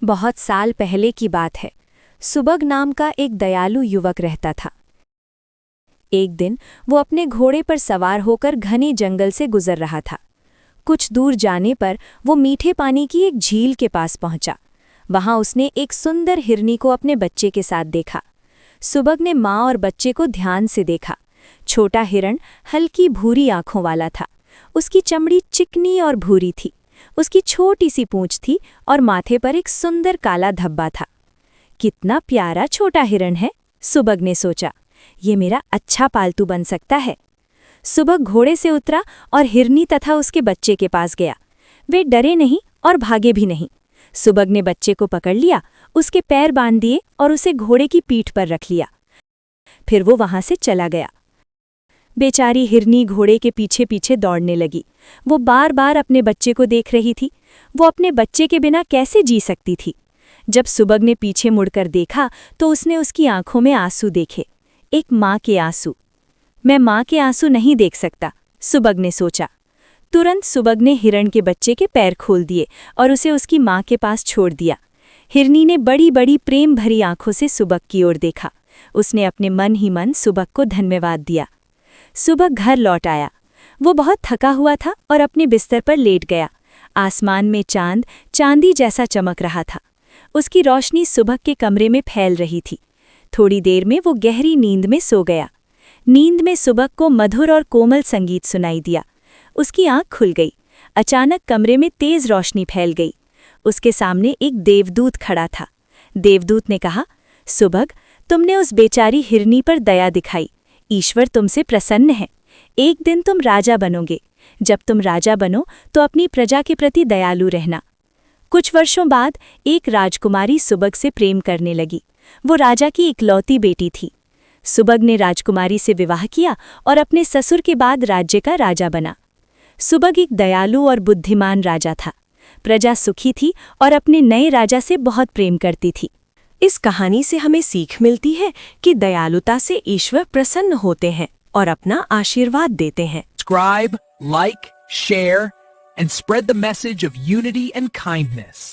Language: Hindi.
बहुत साल पहले की बात है। सुबग नाम का एक दयालु युवक रहता था। एक दिन वो अपने घोड़े पर सवार होकर घने जंगल से गुजर रहा था। कुछ दूर जाने पर वो मीठे पानी की एक झील के पास पहुंचा। वहां उसने एक सुंदर हिरनी को अपने बच्चे के साथ देखा। सुबग ने माँ और बच्चे को ध्यान से देखा। छोटा हिरण हल्की भूरी आंखों वाला था। उसकी चमड़ी चिकनी और भूरी थी। उसकी छोटी सी पूंछ थी और माथे पर एक सुंदर काला धब्बा था। कितना प्यारा छोटा हिरण है, सुबग ने सोचा। ये मेरा अच्छा पालतू बन सकता है। सुबग घोड़े से उतरा और हिरनी तथा उसके बच्चे के पास गया। वे डरे नहीं और भागे भी नहीं। सुबग ने बच्चे को पकड़ लिया, उसके पैर बांध दिए और उसे घोड़े की पीठ पर रख लिया। फिर वो वहां से चला गया। बेचारी हिरनी घोड़े के पीछे पीछे दौड़ने लगी। वो बार बार अपने बच्चे को देख रही थी। वो अपने बच्चे के बिना कैसे जी सकती थी। जब सुबग ने पीछे मुड़कर देखा तो उसने उसकी आंखों में आंसू देखे, एक माँ के आंसू। मैं माँ के आंसू नहीं देख सकता, सुबग ने सोचा। तुरंत सुबग ने हिरण के बच्चे के पैर खोल दिए और उसे उसकी माँ के पास छोड़ दिया। हिरनी ने बड़ी बड़ी प्रेम भरी आंखों से सुबग की ओर देखा। उसने अपने मन ही मन सुबग को धन्यवाद दिया। सुबग घर लौट आया। वो बहुत थका हुआ था और अपने बिस्तर पर लेट गया। आसमान में चांद चांदी जैसा चमक रहा था। उसकी रोशनी सुबह के कमरे में फैल रही थी। थोड़ी देर में वो गहरी नींद में सो गया। नींद में सुबह को मधुर और कोमल संगीत सुनाई दिया। उसकी आंख खुल गई। अचानक कमरे में तेज रोशनी फैल गई। उसके सामने एक देवदूत खड़ा था। देवदूत ने कहा, सुबग, तुमने उस बेचारी हिरनी पर दया दिखाई। ईश्वर तुमसे प्रसन्न है। एक दिन तुम राजा बनोगे। जब तुम राजा बनो तो अपनी प्रजा के प्रति दयालु रहना। कुछ वर्षों बाद एक राजकुमारी सुबग से प्रेम करने लगी। वो राजा की इकलौती बेटी थी। सुबग ने राजकुमारी से विवाह किया और अपने ससुर के बाद राज्य का राजा बना। सुबग एक दयालु और बुद्धिमान राजा था। प्रजा सुखी थी और अपने नए राजा से बहुत प्रेम करती थी। इस कहानी से हमें सीख मिलती है कि दयालुता से ईश्वर प्रसन्न होते हैं और अपना आशीर्वाद देते हैं। Subscribe, like, share, and spread the message of unity and kindness.